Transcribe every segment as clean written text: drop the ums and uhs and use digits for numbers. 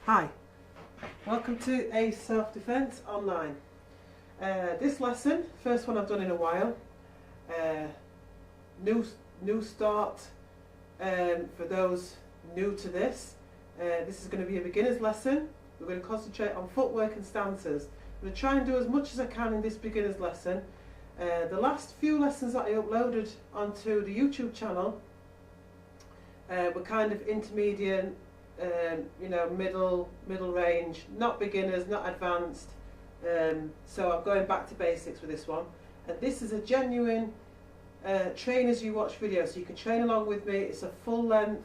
Hi, welcome to A Self-Defense Online. This lesson, first one I've done in a while, new start for those new to this. This is going to be a beginner's lesson. We're going to concentrate on footwork and stances. I'm going to try and do as much as I can in this beginner's lesson. The last few lessons that I uploaded onto the YouTube channel were kind of intermediate, middle range, not beginners, not advanced. So I'm going back to basics with this one. And this is a genuine train as you watch video, so you can train along with me. It's a full length,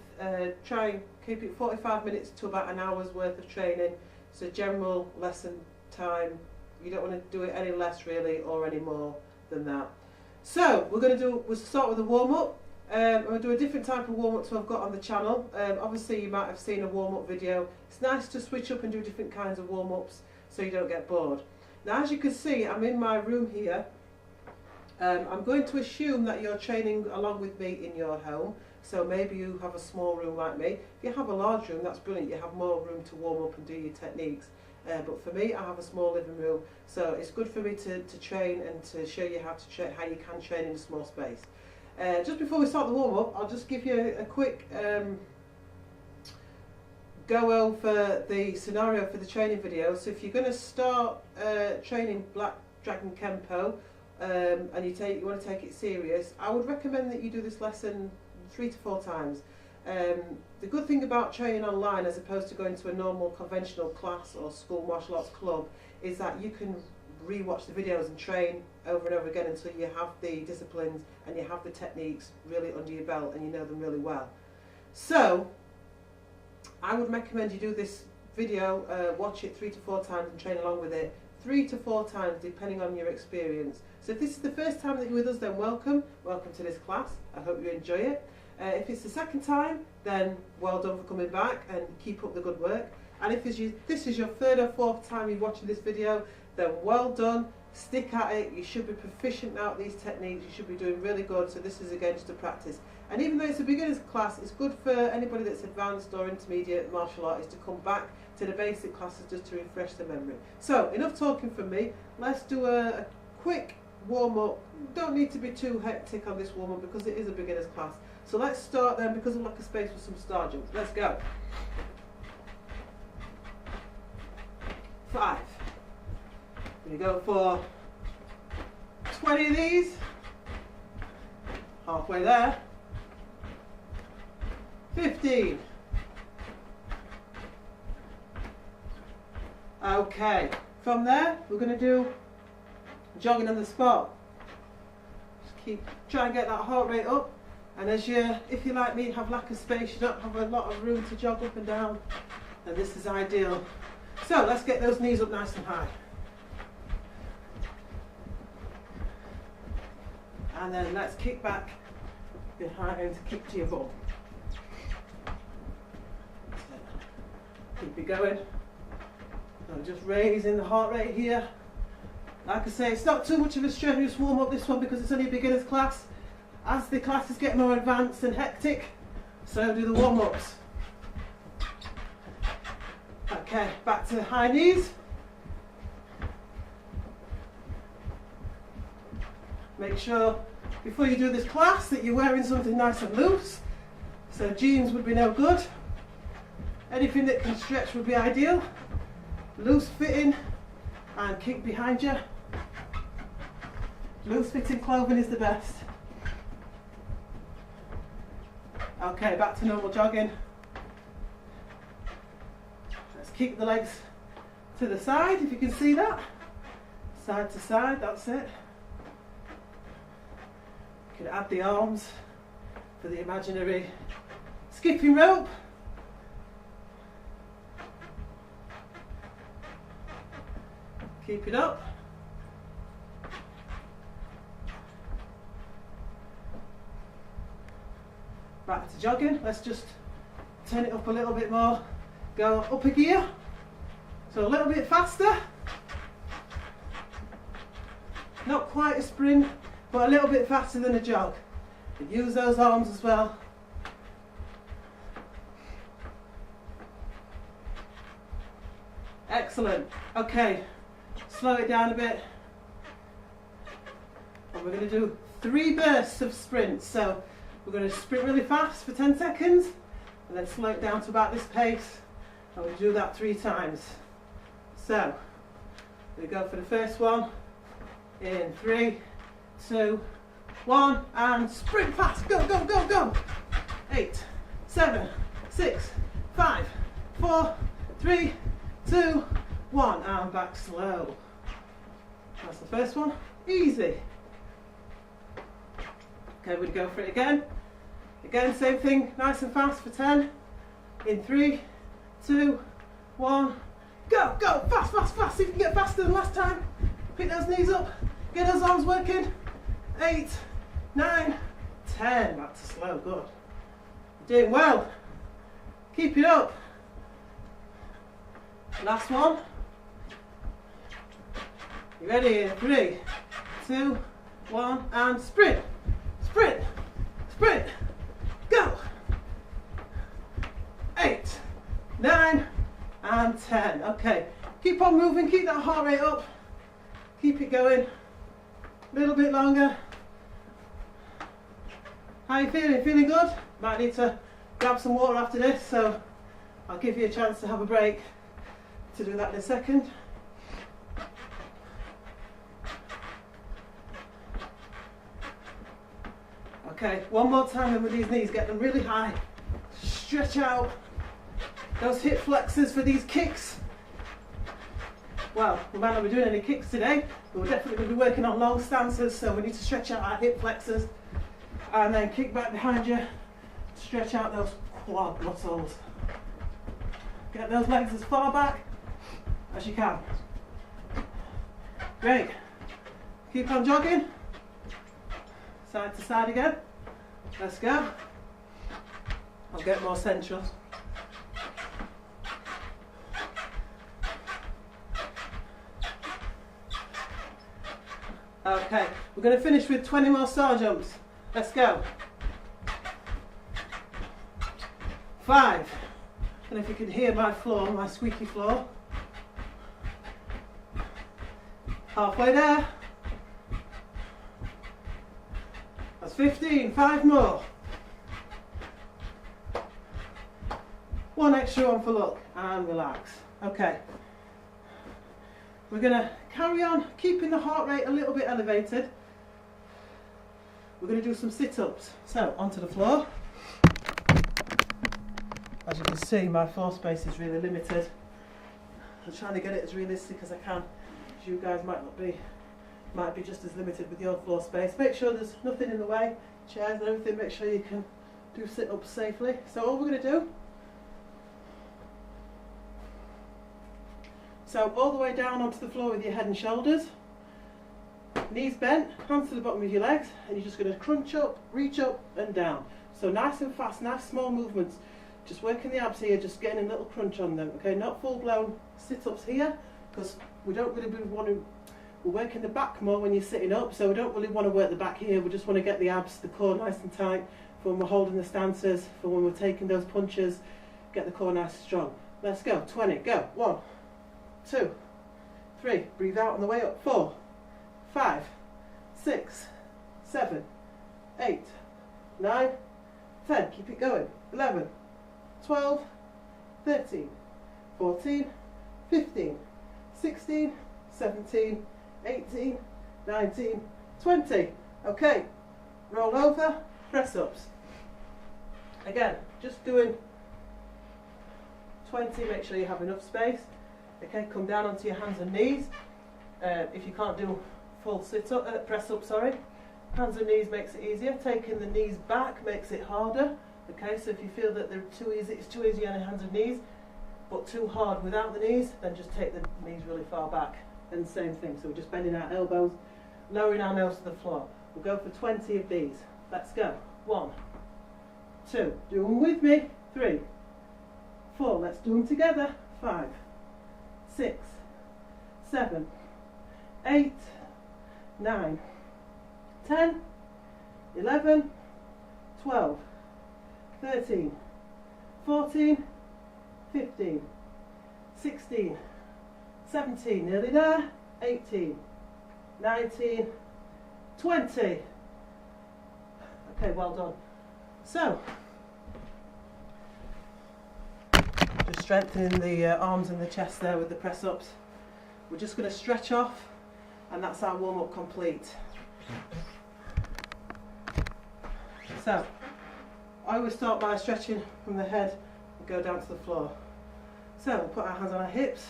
try and keep it 45 minutes to about an hour's worth of training. It's a general lesson time. You don't want to do it any less really or any more than that. So we'll start with a warm-up. I'm going to do a different type of warm-up to I've got on the channel. Obviously you might have seen a warm-up video. It's nice to switch up and do different kinds of warm-ups so you don't get bored. Now, as you can see, I'm in my room here. I'm going to assume that you're training along with me in your home. So maybe you have a small room like me. If you have a large room, that's brilliant. You have more room to warm up and do your techniques. But for me, I have a small living room, so it's good for me to train and to show you how you can train in a small space. Just before we start the warm-up, I'll just give you a quick go over the scenario for the training video. So if you're going to start training Black Dragon Kempo and you want to take it serious, I would recommend that you do this lesson 3 to 4 times. The good thing about training online as opposed to going to a normal conventional class or school martial arts club is that you can re-watch the videos and train over and over again until you have the disciplines and you have the techniques really under your belt and you know them really well. So I would recommend you do this video, watch it 3 to 4 times and train along with it 3 to 4 times depending on your experience. So if this is the first time that you're with us, then welcome to this class. I hope you enjoy it. If it's the second time, then well done for coming back and keep up the good work. And if this is your 3rd or 4th time you're watching this video, then well done, stick at it. You should be proficient now at these techniques. You should be doing really good. So this is again just a practice. And even though it's a beginner's class, it's good for anybody that's advanced or intermediate martial artists to come back to the basic classes just to refresh their memory. So enough talking from me. Let's do a quick warm-up. Don't need to be too hectic on this warm-up because it is a beginner's class. So let's start then, because of lack of space, with some star jumps. Let's go. 5. We go for 20 of these. Halfway there. 15. Okay. From there, we're going to do jogging on the spot. Just try and get that heart rate up. And if you like me, have lack of space, you don't have a lot of room to jog up and down, then this is ideal. So let's get those knees up nice and high. And then let's kick back behind, kick to your bum. Keep it going. So just raising the heart rate here. Like I say, it's not too much of a strenuous warm up this one because it's only a beginner's class. As the classes get more advanced and hectic, so do the warm-ups. Okay, back to high knees. Make sure before you do this class that you're wearing something nice and loose. So jeans would be no good. Anything that can stretch would be ideal. Loose fitting and kick behind you. Loose fitting clothing is the best. Okay, back to normal jogging. Let's keep the legs to the side, if you can see that. Side to side, that's it. You can add the arms for the imaginary skipping rope. Keep it up. Back to jogging. Let's just turn it up a little bit more. Go up a gear. So a little bit faster. Not quite a sprint, but a little bit faster than a jog. And use those arms as well. Excellent. Okay, slow it down a bit. And we're going to do 3 bursts of sprints. So we're going to sprint really fast for 10 seconds and then slow it down to about this pace. And we'll do that 3 times. So we go for the first one in 3, 2, 1, and sprint fast. Go, go, go, go. 8, 7, 6, 5, 4, 3, 2, 1, and back slow. That's the first one. Easy. Okay, we'll go for it again. Again, same thing, nice and fast for 10. In 3, 2, 1, go, go, fast, fast, fast. See if you can get faster than last time. Pick those knees up, get those arms working. 8, 9, 10. Back to slow, good. You're doing well. Keep it up. Last one. You ready? In 3, 2, 1, and sprint. Sprint, sprint, go. 8, 9, and 10. Okay, keep on moving, keep that heart rate up. Keep it going. A little bit longer. How are you feeling? Feeling good? Might need to grab some water after this, so I'll give you a chance to have a break to do that in a second. Okay, one more time then with these knees, get them really high. Stretch out those hip flexors for these kicks. Well, we might not be doing any kicks today, but we're definitely going to be working on long stances, so we need to stretch out our hip flexors and then kick back behind you, stretch out those quad muscles. Get those legs as far back as you can. Great. Keep on jogging. Side to side again. Let's go. I'll get more central. Okay, we're going to finish with 20 more star jumps. Let's go. 5. I don't know if you can hear my floor, my squeaky floor. Halfway there. That's 15, 5 more. 1 extra one for luck and relax. Okay. We're going to carry on keeping the heart rate a little bit elevated. We're going to do some sit-ups. So, onto the floor. As you can see, my floor space is really limited. I'm trying to get it as realistic as I can, because you guys might be just as limited with your floor space. Make sure there's nothing in the way, chairs and everything, make sure you can do sit-ups safely. So all we're going to do, so all the way down onto the floor with your head and shoulders, knees bent, hands to the bottom of your legs, and you're just going to crunch up, reach up and down. So nice and fast, nice small movements, just working the abs here, just getting a little crunch on them, okay, not full-blown sit-ups here, because we don't really want to. We're working the back more when you're sitting up, so we don't really want to work the back here. We just want to get the abs, the core nice and tight for when we're holding the stances, for when we're taking those punches, get the core nice and strong. Let's go, 20, go, 1, 2, 3, breathe out on the way up, 4, 5, 6, 7, 8, 9, 10, keep it going, 11, 12, 13, 14, 15, 16, 17, 18, 19, 20. Okay, roll over, press ups. Again, just doing 20, make sure you have enough space. Okay, come down onto your hands and knees. If you can't do full sit-up, press up, sorry. Hands and knees makes it easier. Taking the knees back makes it harder. Okay, so if you feel that they're too easy, it's too easy on your hands and knees, but too hard without the knees, then just take the knees really far back. And same thing, so we're just bending our elbows, lowering our nose to the floor. We'll go for 20 of these. Let's go. 1, 2, do them with me. 3, 4, let's do them together. 5, 6, 7, 8, 9, 10, 11, 12, 13, 14, 15, 16, 17, nearly there. 18, 19, 20. Okay, well done. So, just strengthening the arms and the chest there with the press ups. We're just going to stretch off, and that's our warm up complete. So, I always start by stretching from the head and go down to the floor. So, we'll put our hands on our hips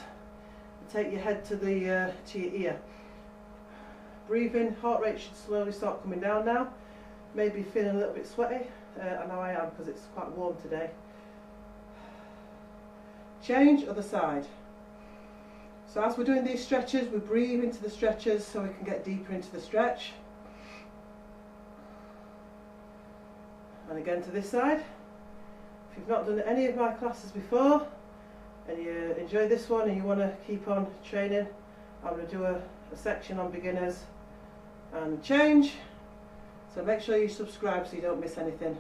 and take your head to your ear. Breathe in, heart rate should slowly start coming down now. Maybe feeling a little bit sweaty. I know I am because it's quite warm today. Change, other side. So as we're doing these stretches, we breathe into the stretches so we can get deeper into the stretch. And again to this side. If you've not done any of my classes before and you enjoy this one and you want to keep on training, I'm going to do a section on beginners and change. So make sure you subscribe so you don't miss anything.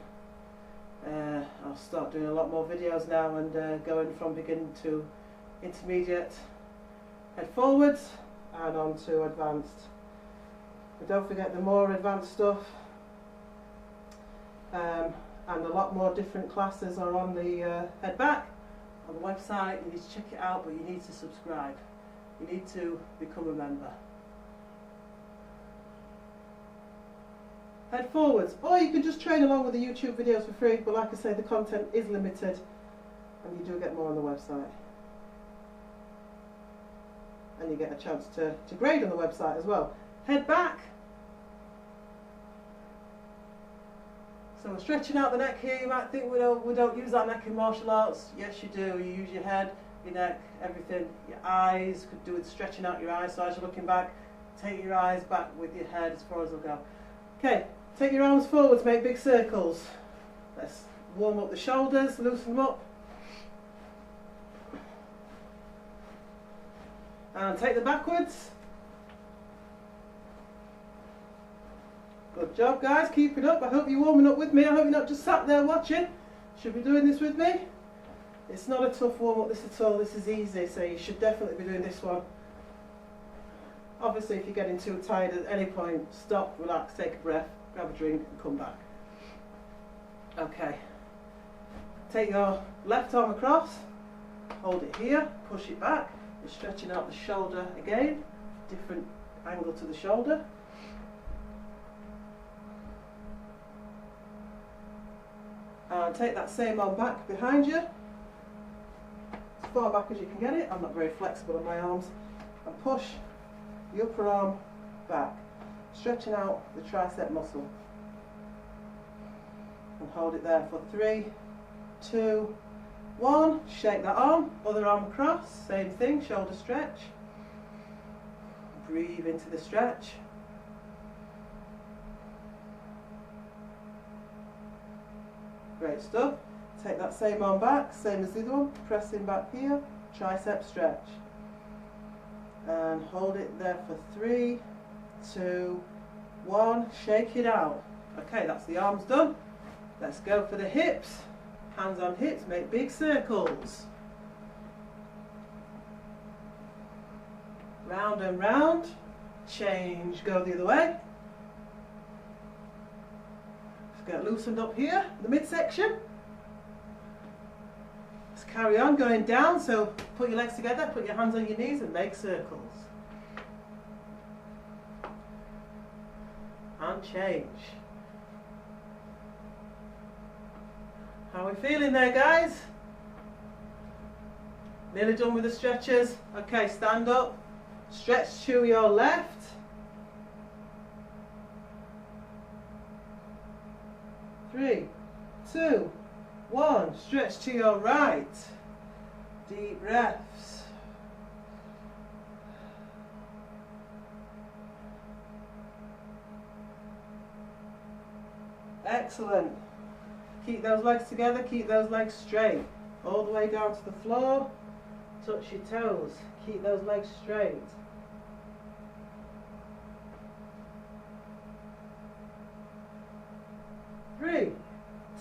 I'll start doing a lot more videos now and going from beginning to intermediate, head forwards and on to advanced. But don't forget the more advanced stuff and a lot more different classes are on the head back on the website. You need to check it out, but you need to subscribe. You need to become a member. Head forwards, or you can just train along with the YouTube videos for free, but like I say, the content is limited and you do get more on the website. And you get a chance to grade on the website as well. Head back. So we're stretching out the neck here. You might think we don't use that neck in martial arts. Yes you do. You use your head, your neck, everything. Your eyes, could do with stretching out your eyes. So as you're looking back, take your eyes back with your head as far as they'll go. Okay. Take your arms forwards, make big circles. Let's warm up the shoulders, loosen them up. And take them backwards. Good job guys, keep it up. I hope you're warming up with me. I hope you're not just sat there watching. Should be doing this with me. It's not a tough warm up this at all, this is easy, so you should definitely be doing this one. Obviously if you're getting too tired at any point, stop, relax, take a breath. Grab a drink and come back. Okay. Take your left arm across, hold it here, push it back. You're stretching out the shoulder again, different angle to the shoulder. And take that same arm back behind you, as far back as you can get it. I'm not very flexible on my arms. And push the upper arm back, stretching out the tricep muscle. And hold it there for 3, 2, 1. Shake that arm, other arm across, same thing, shoulder stretch. Breathe into the stretch. Great stuff. Take that same arm back, same as the other one, pressing back here, tricep stretch. And hold it there for 3, 2, 1. Shake it out. Okay, that's the arms done. Let's go for the hips. Hands on hips, make big circles. Round and round. Change, go the other way. Let's get loosened up here, the midsection. Let's carry on going down, so put your legs together, put your hands on your knees and make circles. And change. How are we feeling there, guys? Nearly done with the stretches. Okay, stand up. Stretch to your left. Three, 2, 1. Stretch to your right. Deep breaths. Excellent. Keep those legs together, keep those legs straight. All the way down to the floor. Touch your toes. Keep those legs straight. Three,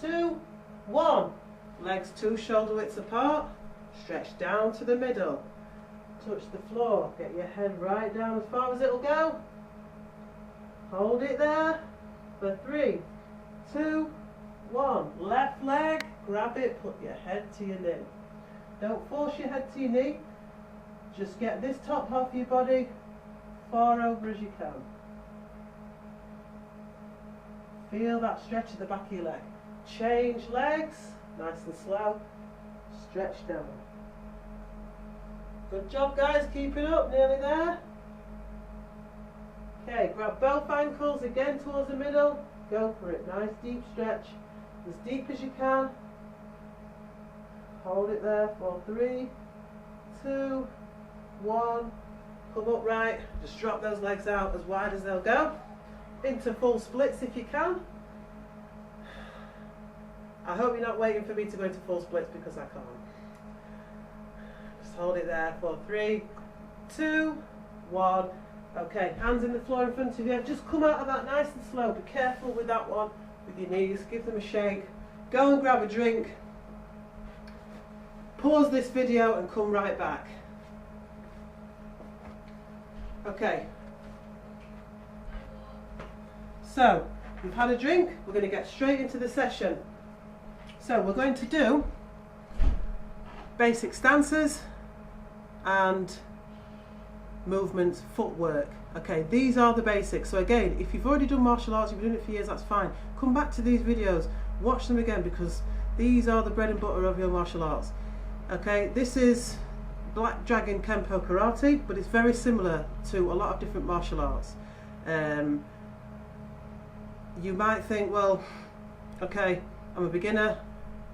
2, 1. Legs 2 shoulder widths apart. Stretch down to the middle. touch the floor. Get your head right down as far as it'll go. Hold it there for 3, 2, 1. Left leg, grab it, put your head to your knee. Don't force your head to your knee. Just get this top half of your body far over as you can. Feel that stretch at the back of your leg. Change legs, nice and slow. Stretch down. Good job, guys, keep it up, nearly there. Okay, grab both ankles again towards the middle. Go for it, nice deep stretch. As deep as you can. Hold it there for 3, 2, 1. Come upright, just drop those legs out as wide as they'll go. Into full splits if you can. I hope you're not waiting for me to go into full splits because I can't. Just hold it there for 3, 2, 1. Okay, hands in the floor in front of you. Just come out of that nice and slow. Be careful with that one, with your knees. Give them a shake. Go and grab a drink. Pause this video and come right back. Okay. So, we've had a drink. We're going to get straight into the session. So, we're going to do basic stances and movement footwork. Okay, these are the basics. So again, if you've already done martial arts, you've been doing it for years, that's fine. Come back to these videos, watch them again, because these are the bread and butter of your martial arts. Okay, this is Black Dragon Kempo Karate, but it's very similar to a lot of different martial arts. You might think, well, okay, I'm a beginner,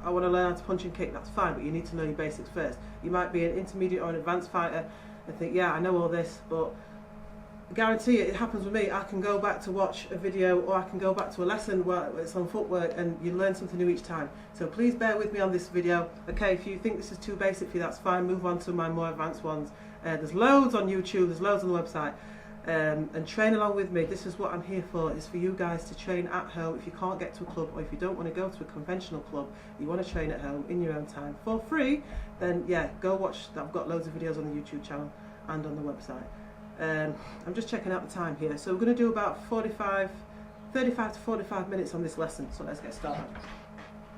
I want to learn how to punch and kick, that's fine, but you need to know your basics first. You might be an intermediate or an advanced fighter and think, yeah, I know all this, but I guarantee it happens with me. I can go back to watch a video, or I can go back to a lesson where it's on footwork, and you learn something new each time. So please bear with me on this video. Okay, if you think this is too basic for you, that's fine. Move on to my more advanced ones. There's loads on YouTube, there's loads on the website. And train along with me. This is what I'm here for, is for you guys to train at home. If you can't get to a club, or if you don't want to go to a conventional club, you want to train at home in your own time for free, then yeah, go watch. I've got loads of videos on the YouTube channel and on the website. I'm just checking out the time here. So we're going to do about 35 to 45 minutes on this lesson. So let's get started.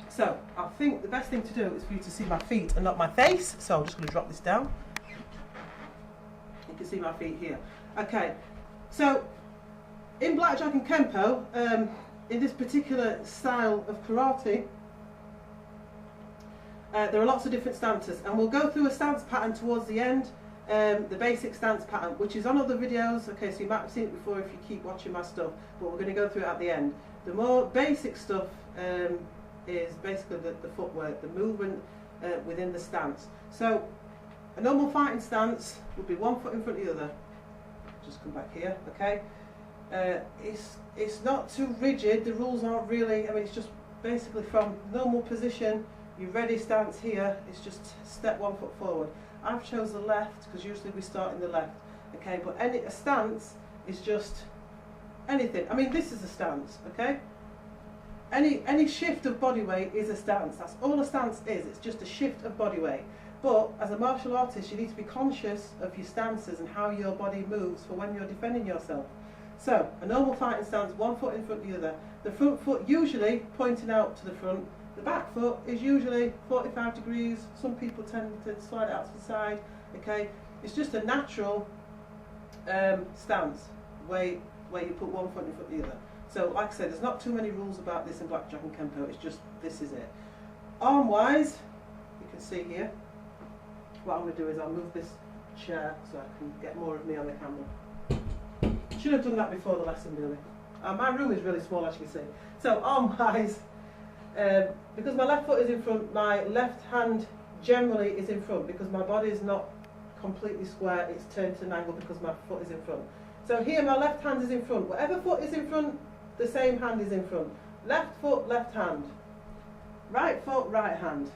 So I think the best thing to do is for you to see my feet and not my face. So I'm just going to drop this down. You can see my feet here. Okay, so in Black Dragon Kempo, in this particular style of karate, there are lots of different stances, and we'll go through a stance pattern towards the end, the basic stance pattern, which is on other videos. Okay, so you might have seen it before if you keep watching my stuff, but we're going to go through it at the end. The more basic stuff is basically the footwork, the movement within the stance. So a normal fighting stance would be one foot in front of the other. Just come back here, okay? It's not too rigid, the rules aren't really, I mean, it's just basically from normal position, your ready stance here, it's just step 1 foot forward. I've chose the left, because usually we start in the left, okay? But a stance is just anything. I mean, this is a stance, okay? Any shift of body weight is a stance. That's all a stance is, it's just a shift of body weight. But as a martial artist, you need to be conscious of your stances and how your body moves for when you're defending yourself. So, a normal fighting stance, 1 foot in front of the other. The front foot usually pointing out to the front. The back foot is usually 45 degrees. Some people tend to slide it out to the side. Okay, it's just a natural stance where you put 1 foot in front of the other. So, like I said, there's not too many rules about this in Black Dragon Kempo. It's just this is it. Arm-wise, you can see here. What I'm going to do is I'll move this chair so I can get more of me on the camera. Should have done that before the lesson, really. My room is really small, as you can see. So arm-wise, because my left foot is in front, my left hand generally is in front, because my body is not completely square, it's turned to an angle because my foot is in front. So here my left hand is in front. Whatever foot is in front, the same hand is in front. Left foot, left hand. Right foot, right hand.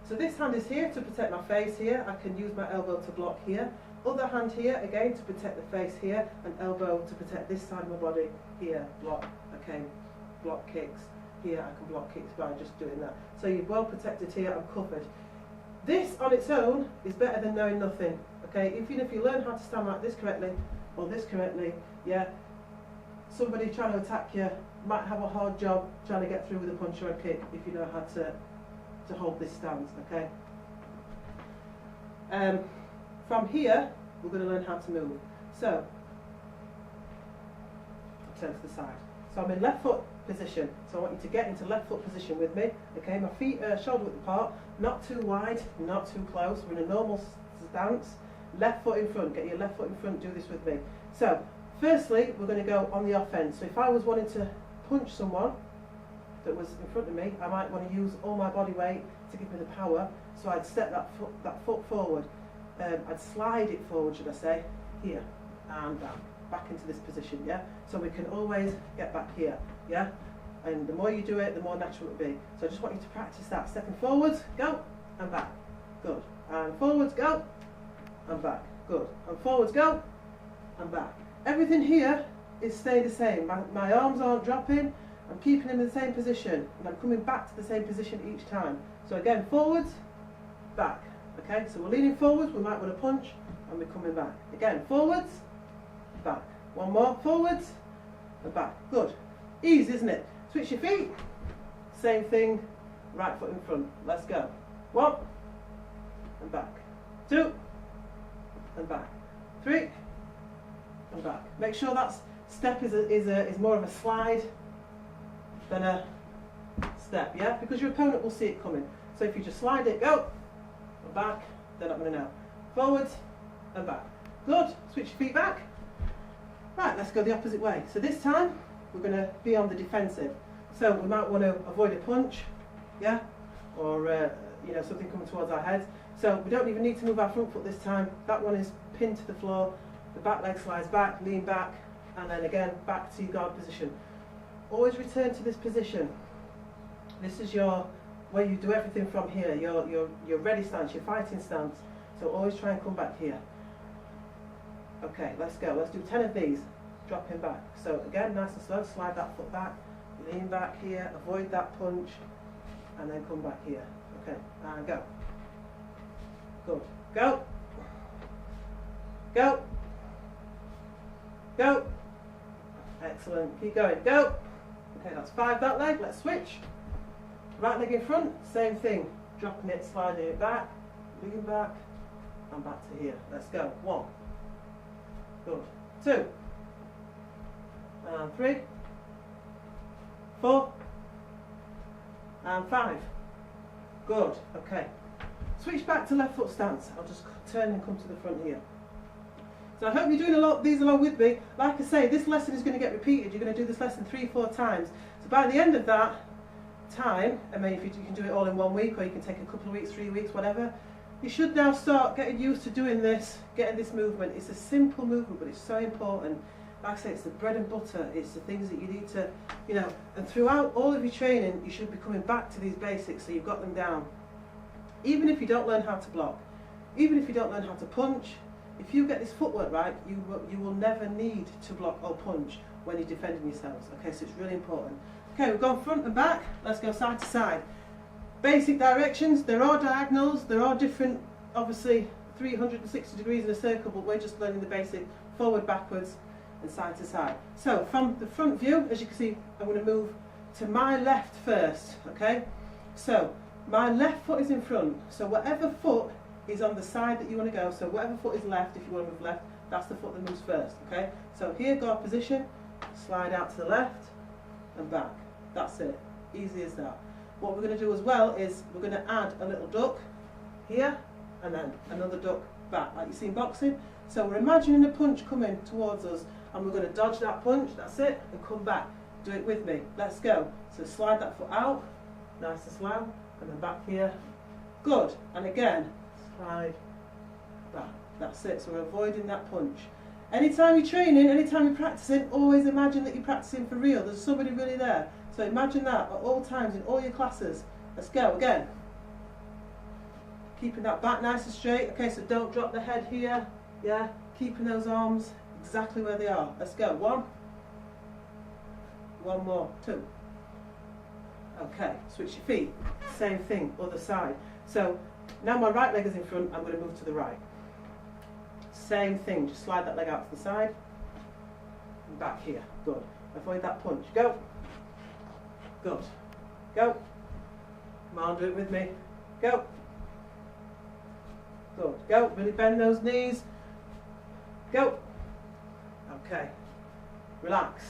So this hand is here to protect my face here. I can use my elbow to block here. Other hand here, again, to protect the face here. And elbow to protect this side of my body here. Block, okay, block kicks. Here I can block kicks by just doing that. So you're well protected here and covered. This on its own is better than knowing nothing. Okay, even if you learn how to stand like this correctly or this correctly, yeah, somebody trying to attack you might have a hard job trying to get through with a punch or a kick if you know how to hold this stance. Okay. From here, we're going to learn how to move. So, I'll turn to the side. So I'm in left foot position. So I want you to get into left foot position with me. Okay, my feet are shoulder width apart, not too wide, not too close. We're in a normal stance. Left foot in front. Get your left foot in front. Do this with me. So, firstly, we're going to go on the offense. So if I was wanting to punch someone that was in front of me, I might want to use all my body weight to give me the power. So I'd step that foot forward. I'd slide it forward, should I say, here and back into this position, yeah? So we can always get back here, yeah? And the more you do it, the more natural it'll be. So I just want you to practice that. Stepping forwards, go, and back. Good. And forwards, go, and back. Good. And forwards, go, and back. Everything here is staying the same. My arms aren't dropping. I'm keeping them in the same position. And I'm coming back to the same position each time. So again, forwards, back. Okay, so we're leaning forwards, we might want to punch, and we're coming back. Again, forwards, back. One more, forwards, and back. Good. Easy, isn't it? Switch your feet. Same thing, right foot in front. Let's go. 1, and back. 2, and back. 3, and back. Make sure that step is more of a slide than a step, yeah? Because your opponent will see it coming. So if you just slide it, go, and back, they're not going to know. Forwards, and back. Good. Switch your feet back. Right, let's go the opposite way. So this time, we're going to be on the defensive. So we might want to avoid a punch, yeah? Or, something coming towards our heads. So we don't even need to move our front foot this time. That one is pinned to the floor. The back leg slides back, lean back, and then again, back to your guard position. Always return to this position. This is where you do everything from here, your ready stance, your fighting stance. So always try and come back here. Okay, let's go. Let's do 10 of these. Dropping back. So again, nice and slow, slide that foot back, lean back here, avoid that punch, and then come back here. Okay, and go. Good. Go. Go. Go. Excellent. Keep going. Go. Okay, that's 5 that leg. Let's switch. Right leg in front, same thing. Dropping it, sliding it back, lean back, and back to here. Let's go. 1. Good. 2. And 3. 4. And 5. Good. Okay. Switch back to left foot stance. I'll just turn and come to the front here. So I hope you're doing these along with me. Like I say, this lesson is going to get repeated. You're going to do this lesson 3-4 times. So by the end of that time, I mean, if you can do it all in 1 week, or you can take a couple of weeks, 3 weeks, whatever, you should now start getting used to doing this, getting this movement. It's a simple movement, but it's so important. Like I say, it's the bread and butter. It's the things that you need to, and throughout all of your training, you should be coming back to these basics so you've got them down. Even if you don't learn how to block, even if you don't learn how to punch, if you get this footwork right, you will never need to block or punch when you're defending yourselves. Okay, so it's really important. Okay, we've gone front and back. Let's go side to side. Basic directions. There are diagonals. There are different, obviously, 360 degrees in a circle, but we're just learning the basic forward, backwards, and side to side. So from the front view, as you can see, I'm going to move to my left first. Okay, so my left foot is in front. So whatever foot is on the side that you want to go, so whatever foot is left, if you want to move left, that's the foot that moves first. Okay, so here, guard position, slide out to the left and back. That's it, easy as that. What we're going to do as well is we're going to add a little duck here and then another duck back, like you see in boxing. So we're imagining a punch coming towards us and we're going to dodge that punch, that's it, and come back. Do it with me, let's go. So slide that foot out, nice and slow, and then back here. Good, and again, slide back. That's it, so we're avoiding that punch. Anytime you're training, anytime you're practicing, always imagine that you're practicing for real. There's somebody really there. So imagine that at all times in all your classes. Let's go again. Keeping that back nice and straight. Okay, so don't drop the head here. Yeah, keeping those arms exactly where they are. Let's go. 1. 1 more. 2. Okay, switch your feet. Same thing, other side. So Now my right leg is in front, I'm going to move to the right. Same thing, just slide that leg out to the side. And back here. Good. Avoid that punch. Go. Good. Go. Come on, do it with me. Go. Good. Go. Really bend those knees. Go. Okay. Relax.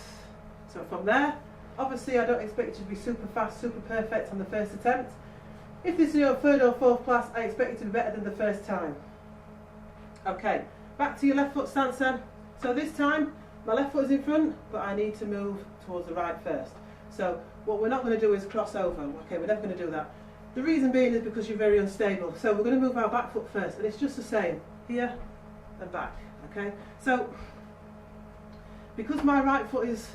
So from there, obviously I don't expect you to be super fast, super perfect on the first attempt. If this is your third or fourth class, I expect you to be better than the first time. Okay, back to your left foot stance then. So this time, my left foot is in front, but I need to move towards the right first. So what we're not going to do is cross over. Okay, we're never going to do that. The reason being is because you're very unstable. So we're going to move our back foot first, and it's just the same, here and back. Okay, so because my right foot is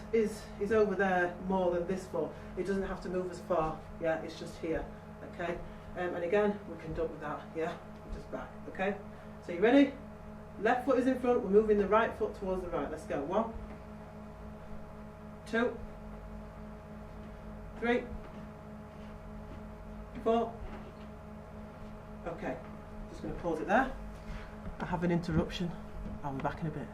over there more than this foot, it doesn't have to move as far. Yeah, it's just here. Okay, and again we can double that. Yeah, just back. Okay, so you ready? Left foot is in front. We're moving the right foot towards the right. Let's go. 1, 2, 3, 4. Okay, just going to pause it there. I have an interruption. I'll be back in a bit.